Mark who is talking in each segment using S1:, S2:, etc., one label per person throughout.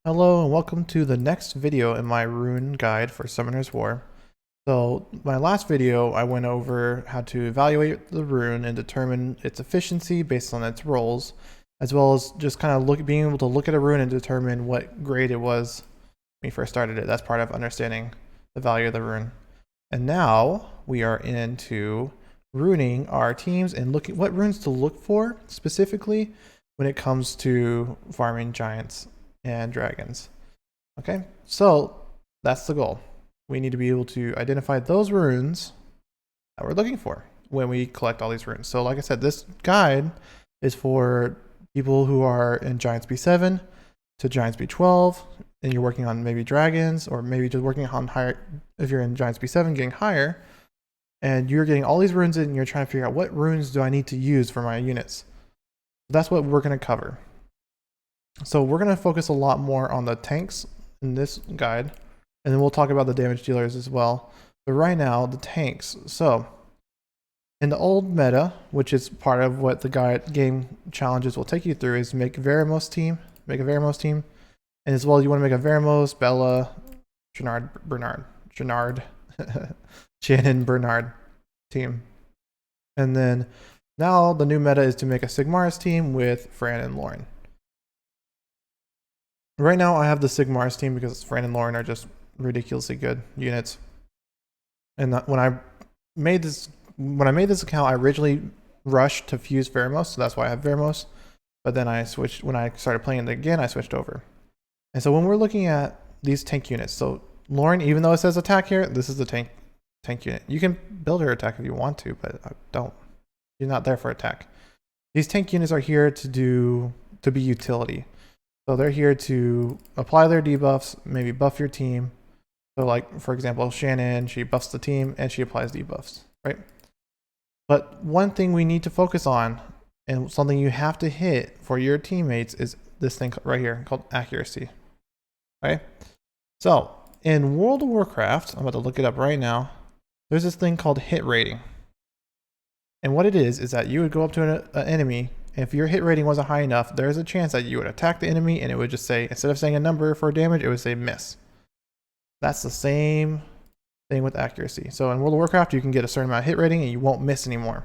S1: Hello and welcome to the next video in my rune guide for Summoner's War. So my last video I went over how to evaluate the rune and determine its efficiency based on its roles, as well as just kind of being able to look at a rune and determine what grade it was when you first started it. That's part of understanding the value of the rune. And now we are into runing our teams and looking what runes to look for specifically when it comes to farming giants and dragons. Okay, so that's the goal. We need to be able to identify those runes that we're looking for when we collect all these runes. So like I said, this guide is for people who are in Giants B7 to Giants B12, and you're working on maybe dragons, or maybe just working on higher, if you're in Giants B7 getting higher, and you're getting all these runes in and you're trying to figure out what runes do I need to use for my units. That's what we're going to cover. So we're going to focus a lot more on the tanks in this guide, and then we'll talk about the damage dealers as well. But right now, the tanks. So in the old meta, which is part of what the game challenges will take you through, is make a Veramos team, and as well you want to make a Veramos, Bella, Shannon, Bernard team. And then now the new meta is to make a Sigmar's team with Fran and Lauren. Right now I have the Sigmar's team because Fran and Lauren are just ridiculously good units. And when I made this account, I originally rushed to fuse Veramos, so that's why I have Veramos. But then I switched, when I started playing it again, I switched over. And so when we're looking at these tank units, so Lauren, even though it says attack here, this is the tank unit. You can build her attack if you want to, but don't. You're not there for attack. These tank units are here to be utility. So they're here to apply their debuffs, maybe buff your team. So like, for example, Shannon, she buffs the team and she applies debuffs, right? But one thing we need to focus on, and something you have to hit for your teammates, is this thing right here called accuracy. Okay? So in World of Warcraft, I'm about to look it up right now, there's this thing called hit rating. And what it is that you would go up to an enemy, and if your hit rating wasn't high enough, there's a chance that you would attack the enemy and it would just say, instead of saying a number for damage, it would say miss. That's the same thing with accuracy. So in World of Warcraft, you can get a certain amount of hit rating and you won't miss anymore.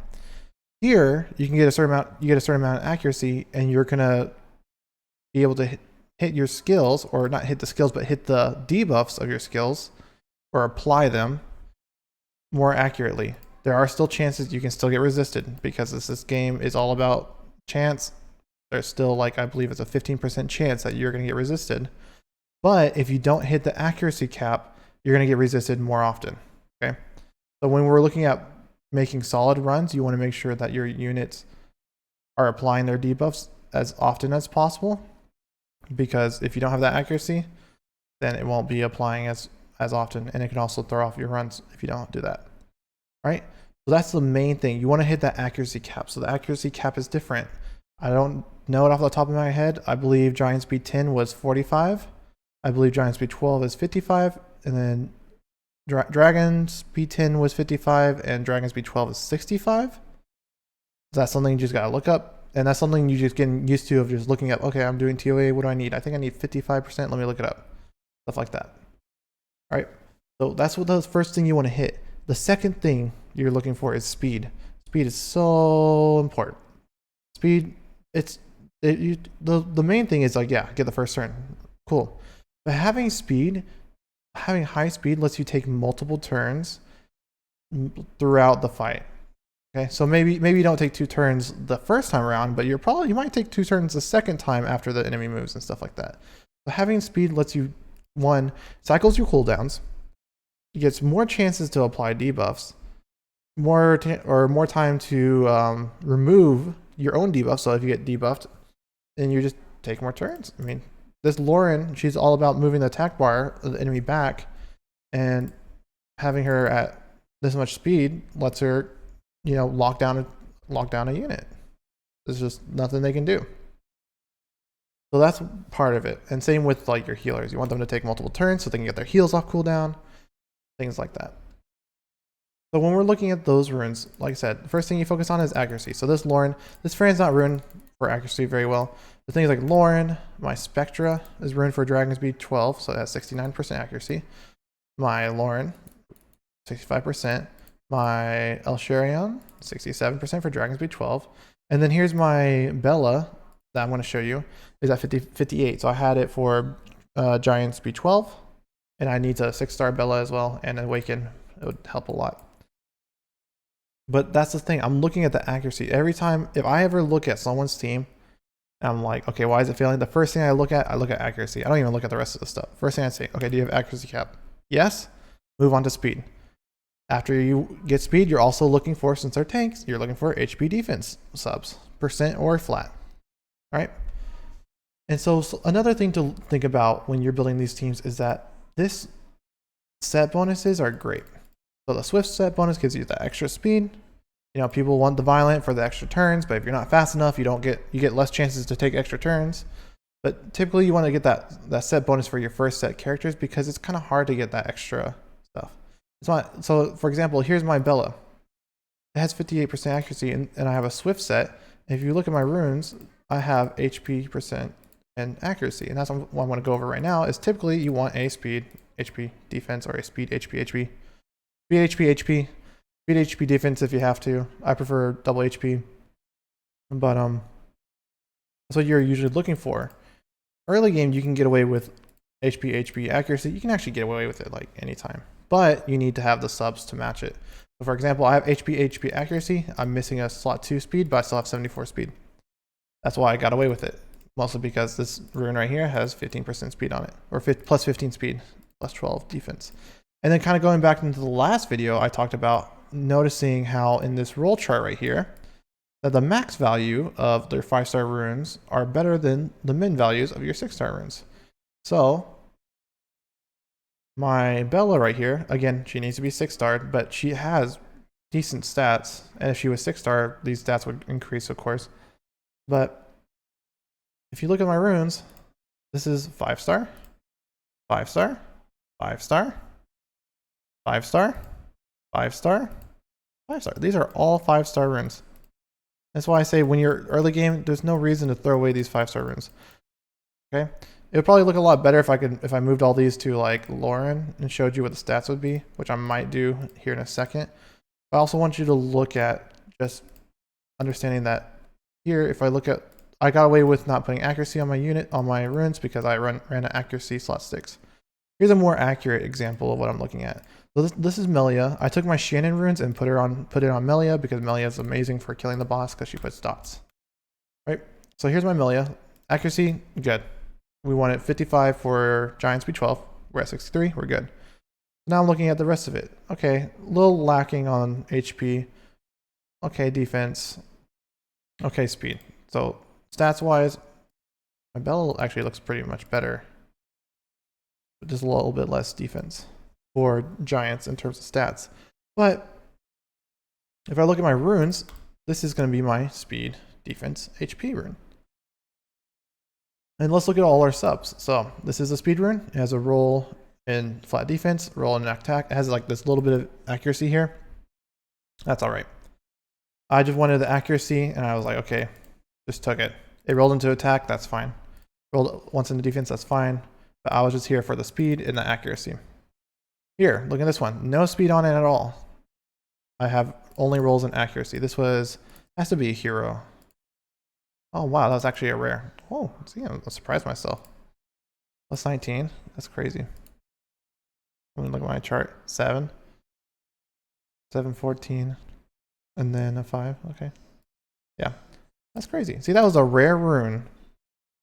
S1: Here, you can get a certain amount of accuracy, and you're gonna be able to hit your skills, or not hit the skills, but hit the debuffs of your skills, or apply them more accurately. There are still chances you can still get resisted, because this game is all about chance. There's still, like, I believe it's a 15% chance that you're going to get resisted. But if you don't hit the accuracy cap, you're going to get resisted more often. Okay. So when we're looking at making solid runs, you want to make sure that your units are applying their debuffs as often as possible, because if you don't have that accuracy, then it won't be applying as often, and it can also throw off your runs if you don't do that. Right? So that's the main thing. You want to hit that accuracy cap. So the accuracy cap is different. I don't know it off the top of my head. I believe Giants B10 was 45. I believe Giants B12 is 55. And then Dragons B10 was 55. And Dragons B12 is 65. That's something you just got to look up. And that's something you just getting used to, of just looking up, okay, I'm doing TOA. What do I need? I think I need 55%. Let me look it up. Stuff like that. All right. So that's what the first thing you want to hit. The second thing you're looking for is speed. Speed is so important. Speed, the main thing is, like, yeah, get the first turn. Cool. But having high speed lets you take multiple turns throughout the fight. Okay, so maybe you don't take 2 turns the first time around, but you might take 2 turns the second time after the enemy moves and stuff like that. So having speed lets you, one, cycles your cooldowns, gets more chances to apply debuffs, more time to remove your own debuff. So if you get debuffed, then you just take more turns. I mean, this Lauren, she's all about moving the attack bar of the enemy back, and having her at this much speed lets her, lock down a unit. There's just nothing they can do. So that's part of it. And same with, like, your healers. You want them to take multiple turns so they can get their heals off cooldown, things like that. So when we're looking at those runes, like I said, the first thing you focus on is accuracy. So this Lauren, this Fran's not runed for accuracy very well, The things like Lauren, my Spectra is runed for Dragon Speed 12, so it has 69% accuracy. My Lauren, 65%. My Elsharion, 67% for Dragon Speed 12. And then here's my Bella that I'm going to show you is at 58. So I had it for Giant Speed 12, and I need a 6-star Bella as well, and Awaken. It would help a lot. But that's the thing. I'm looking at the accuracy. Every time, if I ever look at someone's team, I'm like, okay, why is it failing? The first thing I look at accuracy. I don't even look at the rest of the stuff. First thing I say, okay, do you have accuracy cap? Yes. Move on to speed. After you get speed, you're also looking for, since they're tanks, you're looking for HP defense subs, percent or flat. All right. And so another thing to think about when you're building these teams is that this set bonuses are great. So the Swift set bonus gives you the extra speed. You know, people want the Violent for the extra turns, but if you're not fast enough, you get less chances to take extra turns. But typically you want to get that set bonus for your first set characters because it's kind of hard to get that extra stuff. It's not, so for example, here's my Bella. It has 58% accuracy and I have a Swift set. And if you look at my runes, I have HP percent and accuracy. And that's what I want to go over right now is typically you want a speed HP defense or a speed HP HP. Speed HP HP. Speed HP defense if you have to. I prefer double HP. But that's what you're usually looking for. Early game you can get away with HP HP accuracy. You can actually get away with it like anytime. But you need to have the subs to match it. So for example, I have HP HP accuracy. I'm missing a slot 2 speed, but I still have 74 speed. That's why I got away with it. Mostly because this rune right here has 15% speed on it. Or plus 15 speed, plus 12 defense. And then kind of going back into the last video, I talked about noticing how in this roll chart right here, that the max value of their 5-star runes are better than the min values of your 6-star runes. So my Bella right here, again, she needs to be 6-starred, but she has decent stats. And if she was 6-star, these stats would increase, of course. But if you look at my runes, this is 5-star, 5-star, 5-star, 5-star, 5-star, 5-star. These are all 5-star runes. That's why I say when you're early game, there's no reason to throw away these 5-star runes. Okay, it would probably look a lot better if I moved all these to like Lauren and showed you what the stats would be, which I might do here in a second. I also want you to look at just understanding that here, if I look at, I got away with not putting accuracy on my runes because I ran an accuracy slot 6. Here's a more accurate example of what I'm looking at. So this is Melia. I took my Shannon runes and put it on Melia because Melia is amazing for killing the boss because she puts dots. Right? So here's my Melia. Accuracy, good. We want it 55 for Giant Speed 12. We're at 63. We're good. Now I'm looking at the rest of it. Okay, a little lacking on HP. Okay, defense. Okay, speed. So stats wise, my Bella actually looks pretty much better. But just a little bit less defense for Giants in terms of stats. But if I look at my runes, this is going to be my speed, defense, HP rune. And let's look at all our subs. So this is a speed rune. It has a roll in flat defense, roll in attack. It has like this little bit of accuracy here. That's all right. I just wanted the accuracy and I was like, okay, just took it. It rolled into attack, that's fine. Rolled once into defense, that's fine. But I was just here for the speed and the accuracy. Here, look at this one. No speed on it at all. I have only rolls in accuracy. This has to be a hero. Oh wow, that was actually a rare. Oh, see, I surprised myself. Plus 19, that's crazy. Let me look at my chart. 7, 7, 14, and then a 5. Okay, yeah, that's crazy. See, that was a rare rune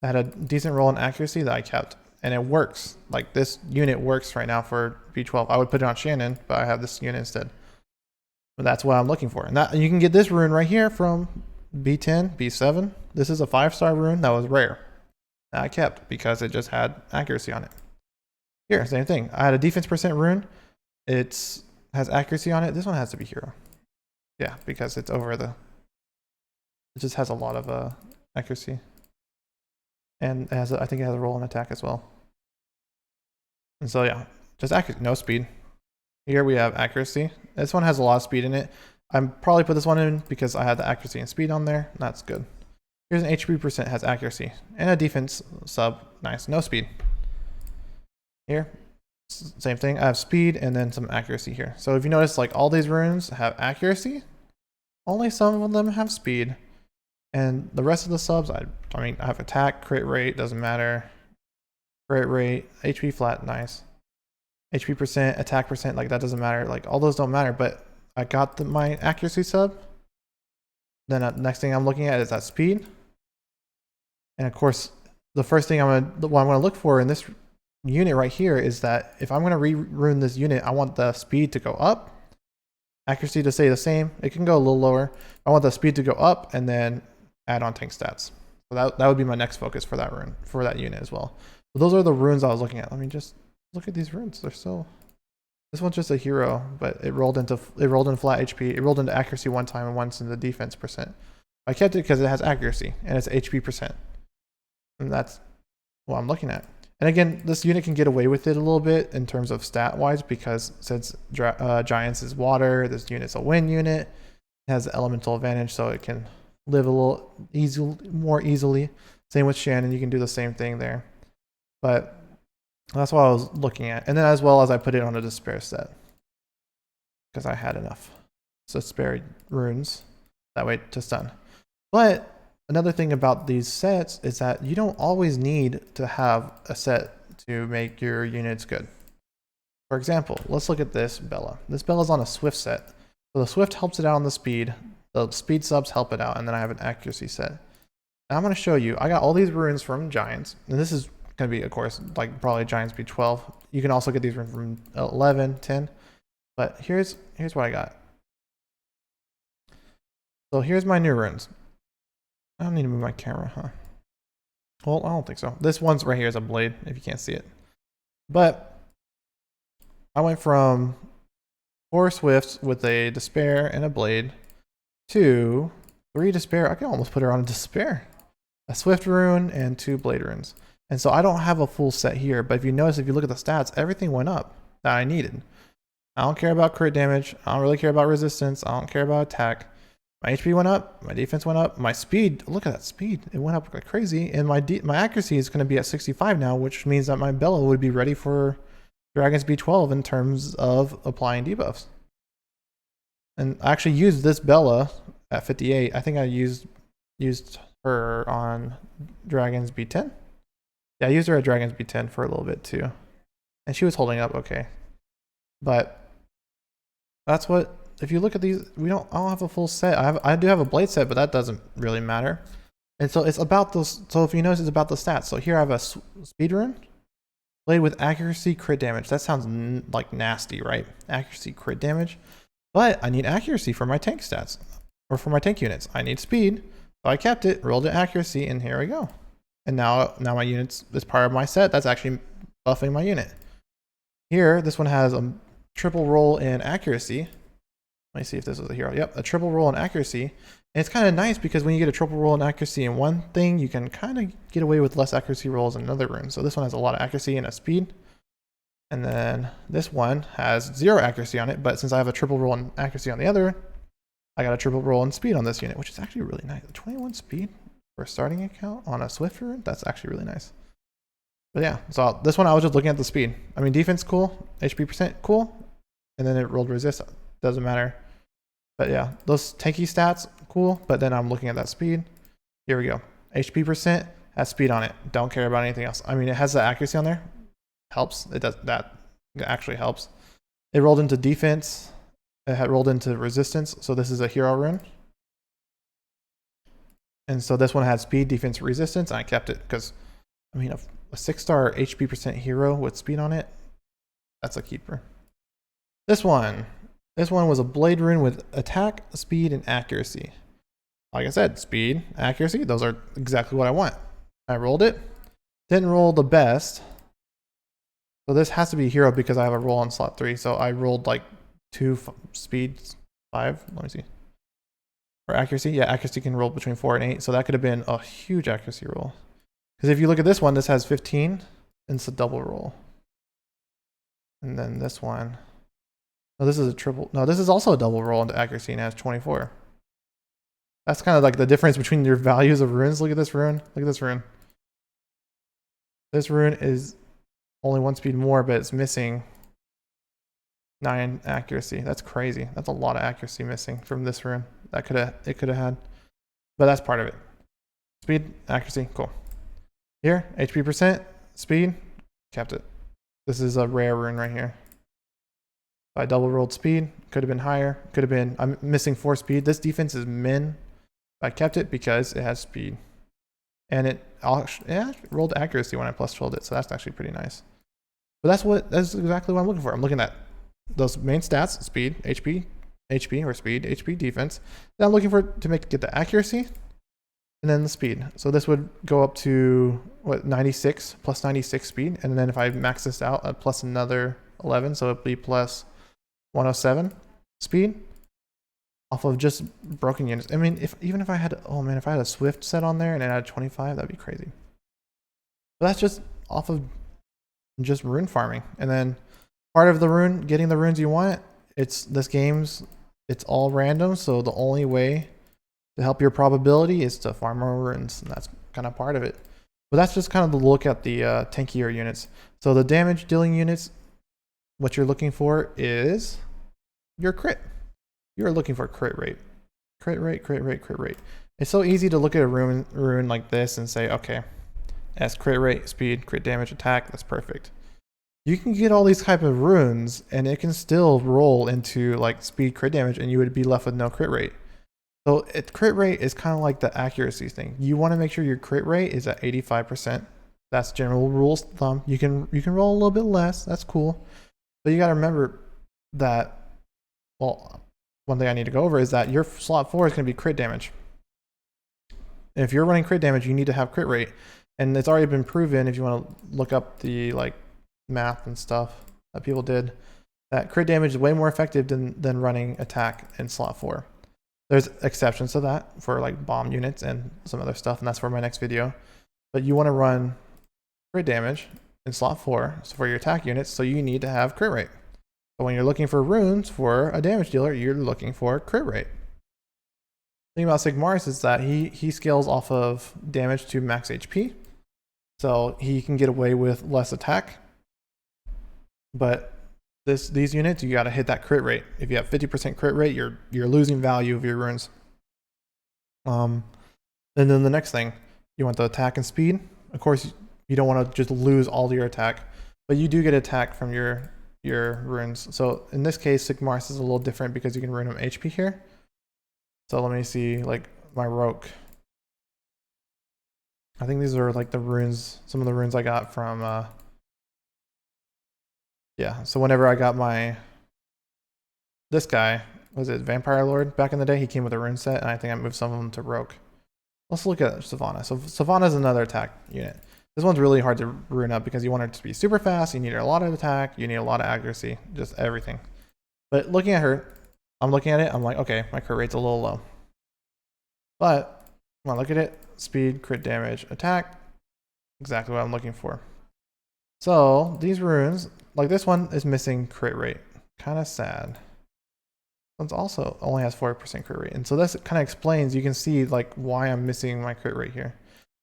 S1: that had a decent roll in accuracy that I kept, and it works. Like this unit works right now for B12. I would put it on Shannon, but I have this unit instead. But that's what I'm looking for, and you can get this rune right here from B10, B7. This is a 5-star rune that was rare that I kept because it just had accuracy on it. Here, same thing. I had a defense percent rune. It has accuracy on it. This one has to be hero. Yeah, because it's over the... It just has a lot of accuracy. And it has I think it has a roll and attack as well. And so yeah, just accuracy, no speed. Here we have accuracy. This one has a lot of speed in it. I'm probably put this one in because I had the accuracy and speed on there. That's good. Here's an HP percent, has accuracy. And a defense sub, nice, no speed. Here, same thing, I have speed and then some accuracy here. So if you notice, like all these runes have accuracy, only some of them have speed. And the rest of the subs, I mean, I have attack, crit rate, doesn't matter. Crit rate, HP flat, nice. HP percent, attack percent, like that doesn't matter. Like all those don't matter, but I got my accuracy sub. Then next thing I'm looking at is that speed. And of course, the first thing what I'm gonna look for in this unit right here is that if I'm gonna rune this unit, I want the speed to go up, accuracy to stay the same. It can go a little lower. I want the speed to go up and then add on tank stats. So that would be my next focus for that rune, for that unit as well. So those are the runes I was looking at. Let me just look at these runes. They're so. This one's just a hero, but it rolled in flat HP. It rolled into accuracy one time and once into defense percent. I kept it because it has accuracy and it's HP percent. And that's what I'm looking at. And again, this unit can get away with it a little bit in terms of stat wise, because since Giants is water, this unit's a wind unit. It has elemental advantage, so it can live a little more easily. Same with Shannon, you can do the same thing there. But that's what I was looking at. And then as well as I put it on a despair set, because I had enough despair runes that way to stun. But another thing about these sets is that you don't always need to have a set to make your units good. For example, let's look at this Bella. This Bella's on a Swift set. So the Swift helps it out on the speed subs help it out, and then I have an accuracy set. And I'm going to show you, I got all these runes from Giants, and this is going to be, of course, like probably Giants B12. You can also get these runes from 11, 10, but here's what I got. So here's my new runes. I don't need to move my camera, huh? Well, I don't think so. This one's right here is a blade, if you can't see it. But I went from 4 Swifts with a despair and a blade to 3 despair. I can almost put her on a despair. A Swift rune and 2 blade runes. And so I don't have a full set here, but if you notice, if you look at the stats, everything went up that I needed. I don't care about crit damage. I don't really care about resistance. I don't care about attack. My HP went up, my defense went up, my speed, look at that speed, it went up like crazy, and my accuracy is going to be at 65 now, which means that my Bella would be ready for Dragon's B12 in terms of applying debuffs. And I actually used this Bella at 58. I think I used her on Dragon's B10. Yeah, I used her at Dragon's B10 for a little bit too. And she was holding up okay. But that's what, if you look at these, I don't have a full set. I do have a blade set, but that doesn't really matter. And so it's about those. So if you notice, it's about the stats. So here I have a speed rune, blade with accuracy, crit damage. That sounds like nasty, right? Accuracy, crit damage. But I need accuracy for my tank stats, or for my tank units. I need speed, so I kept it, rolled it accuracy, and here we go. And now my units is part of my set. That's actually buffing my unit. Here, this one has a triple roll in accuracy. Let me see if this was a hero. Yep, a triple roll in accuracy. And it's kind of nice because when you get a triple roll in accuracy in one thing, you can kind of get away with less accuracy rolls in another rune. So this one has a lot of accuracy and a speed. And then this one has 0 accuracy on it, but since I have a triple roll in accuracy on the other, I got a triple roll in speed on this unit, which is actually really nice. 21 speed for a starting account on a Swift rune, that's actually really nice. But yeah, so this one I was just looking at the speed. I mean, defense, cool. HP percent, cool. And then it rolled resist, doesn't matter. But yeah, those tanky stats, cool. But then I'm looking at that speed. Here we go. HP percent has speed on it. Don't care about anything else. I mean, it has the accuracy on there. Helps. It does that. It actually helps. It rolled into defense. It had rolled into resistance. So this is a hero rune. And so this one had speed, defense, resistance. And I kept it because, I mean, a 6-star HP percent hero with speed on it, that's a keeper. This one was a blade rune with attack, speed, and accuracy. Like I said, speed, accuracy, those are exactly what I want. I rolled it. Didn't roll the best. So this has to be hero because I have a roll on slot 3. So I rolled like 2 speed, 5. Let me see. Or accuracy. Yeah, accuracy can roll between 4 and 8. So that could have been a huge accuracy roll. Because if you look at this one, this has 15. And it's a double roll. And then this one. Oh, this is a triple. No, this is also a double roll into accuracy and has 24. That's kind of like the difference between your values of runes. Look at this rune. Look at this rune. This rune is only 1 speed more, but it's missing 9 accuracy. That's crazy. That's a lot of accuracy missing from this rune. It could have had, but that's part of it. Speed, accuracy, cool. Here, HP percent, speed, kept it. This is a rare rune right here. If I double rolled speed, could have been higher. Could have been, I'm missing 4 speed. This defense is min. I kept it because it has speed. And it rolled accuracy when I plus 12 it, so that's actually pretty nice. But that's exactly what I'm looking for. I'm looking at those main stats, speed, HP, or speed, HP, defense. Then I'm looking for get the accuracy and then the speed. So this would go up to what, 96 plus 96 speed, and then if I max this out, I'd plus another 11, so it'd be plus 107 speed off of just broken units. I mean, even if I had, oh man, if I had a Swift set on there and it had 25, that'd be crazy. But that's just off of just rune farming. And then part of the rune, getting the runes you want, it's all random, so the only way to help your probability is to farm more runes, and that's kind of part of it. But that's just kind of the look at the tankier units. So the damage dealing units, what you're looking for is your crit. You're looking for crit rate. Crit rate, crit rate, crit rate. It's so easy to look at a rune like this and say, okay, as crit rate, speed, crit damage, attack, that's perfect. You can get all these type of runes and it can still roll into like speed, crit damage, and you would be left with no crit rate. So crit rate is kind of like the accuracy thing. You want to make sure your crit rate is at 85%. That's general rules of thumb. You can roll a little bit less. That's cool. But you got to remember that, well, one thing I need to go over is that your slot 4 is going to be crit damage. And if you're running crit damage, you need to have crit rate. And it's already been proven, if you want to look up the like math and stuff that people did, that crit damage is way more effective than running attack in slot 4. There's exceptions to that for like bomb units and some other stuff, and that's for my next video. But you want to run crit damage in slot 4 for your attack units, so you need to have crit rate. But when you're looking for runes for a damage dealer, you're looking for crit rate. The thing about Sigmar's is that he scales off of damage to max HP, so he can get away with less attack. But these units, you got to hit that crit rate. If you have 50% crit rate, you're losing value of your runes. And then the next thing, you want the attack and speed. Of course, you don't want to just lose all your attack, but you do get attack from your runes. So in this case, Sigmar's is a little different because you can rune him HP here. So let me see, like my Roke. I think these are like the runes, some of the runes I got from yeah, so whenever I got this guy, was it Vampire Lord back in the day? He came with a rune set, and I think I moved some of them to Roke. Let's look at Savannah. So Savannah is another attack unit. This one's really hard to rune up because you want it to be super fast, you need a lot of attack, you need a lot of accuracy, just everything. But looking at her, I'm looking at it, I'm like, okay, my crit rate's a little low. But when I look at it, speed, crit damage, attack, exactly what I'm looking for. So these runes, like this one is missing crit rate. Kind of sad. This one's also only has 4% crit rate. And so this kind of explains, you can see like why I'm missing my crit rate here.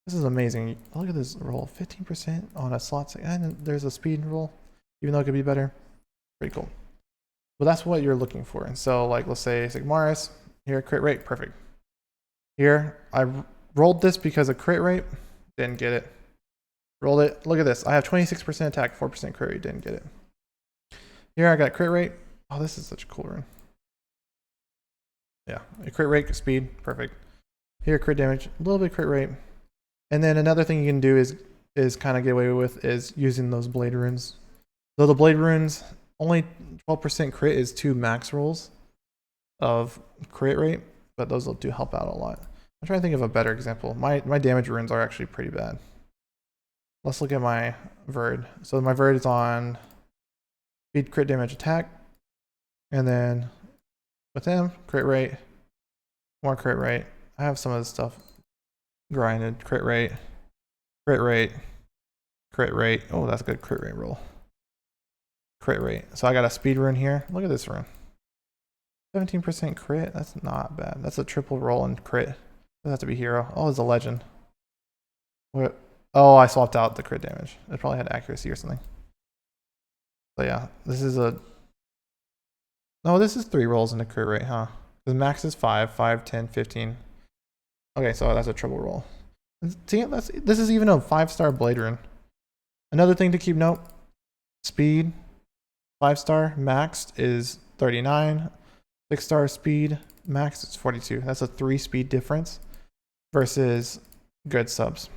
S1: This is amazing. Look at this roll, 15% on a slot. And there's a speed roll, even though it could be better. Pretty cool. But that's what you're looking for. And so like, let's say Sigmar's, here, crit rate, perfect. Here, I rolled this because of crit rate, didn't get it. Rolled it. Look at this. I have 26% attack, 4% crit rate. Didn't get it. Here I got crit rate. Oh, this is such a cool rune. Yeah, a crit rate, speed, perfect. Here, crit damage, a little bit crit rate. And then another thing you can do is kind of get away with is using those blade runes. Though the blade runes, only 12% crit is 2 max rolls of crit rate, but those will do help out a lot. I'm trying to think of a better example. My damage runes are actually pretty bad. Let's look at my Verd. So my Verd is on speed, crit damage, attack. And then with him, crit rate, more crit rate. I have some of this stuff grinded. Crit rate, crit rate, crit rate. Oh, that's a good crit rate roll. Crit rate. So I got a speed rune here. Look at this rune. 17% crit. That's not bad. That's a triple roll and crit. Doesn't have to be hero. Oh, it's a legend. What? Oh, I swapped out the crit damage. It probably had accuracy or something. So yeah, this is a. No, this is 3 rolls in a crit rate, huh? The max is 5, 5, 10, 15. Okay, so that's a triple roll. See, this is even a 5-star blade rune. Another thing to keep note: speed, 5-star maxed is 39. 6-star speed max is 42. That's a 3 speed difference versus good subs.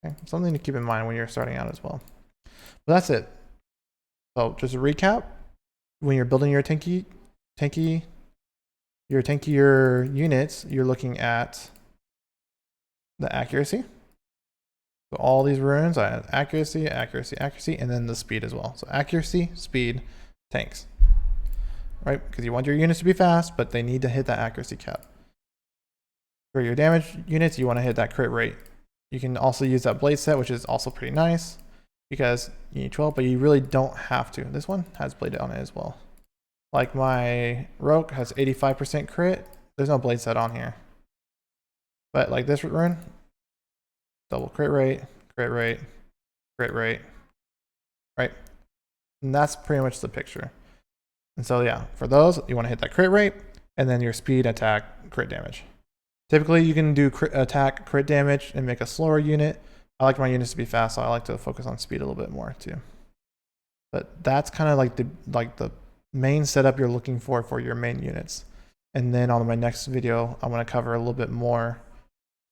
S1: Okay, something to keep in mind when you're starting out as well. But that's it. So just a recap: when you're building your tankier units, you're looking at the accuracy. So all these runes, I have accuracy, accuracy, accuracy, and then the speed as well. So accuracy, speed, tanks. Right? Because you want your units to be fast, but they need to hit that accuracy cap. For your damage units, you want to hit that crit rate. You can also use that blade set, which is also pretty nice because you need 12, but you really don't have to. This one has blade on it as well. Like my Rogue has 85% crit. There's no blade set on here. But like this rune, double crit rate, crit rate, crit rate, right? And that's pretty much the picture. And so yeah, for those, you want to hit that crit rate and then your speed, attack, crit damage. Typically you can do attack, crit damage and make a slower unit. I like my units to be fast, so I like to focus on speed a little bit more too. But that's kind of like the main setup you're looking for your main units. And then on my next video, I'm going to cover a little bit more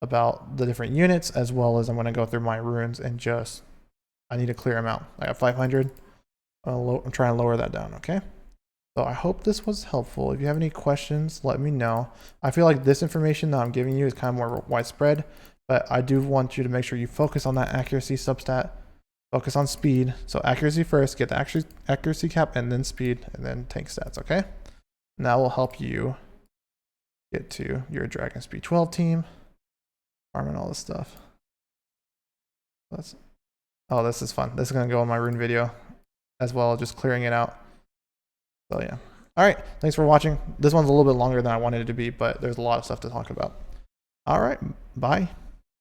S1: about the different units, as well as I'm going to go through my runes and just, I need to clear them out. I got 500. I'm trying to lower that down, okay? So I hope this was helpful. If you have any questions, let me know. I feel like this information that I'm giving you is kind of more widespread, but I do want you to make sure you focus on that accuracy substat, focus on speed. So accuracy first, get the accuracy cap, and then speed, and then tank stats, okay? And that will help you get to your Dragon Speed 12 team, farming all this stuff. Oh, this is fun. This is going to go in my rune video as well, just clearing it out. So yeah. All right. Thanks for watching. This one's a little bit longer than I wanted it to be, but there's a lot of stuff to talk about. All right. Bye.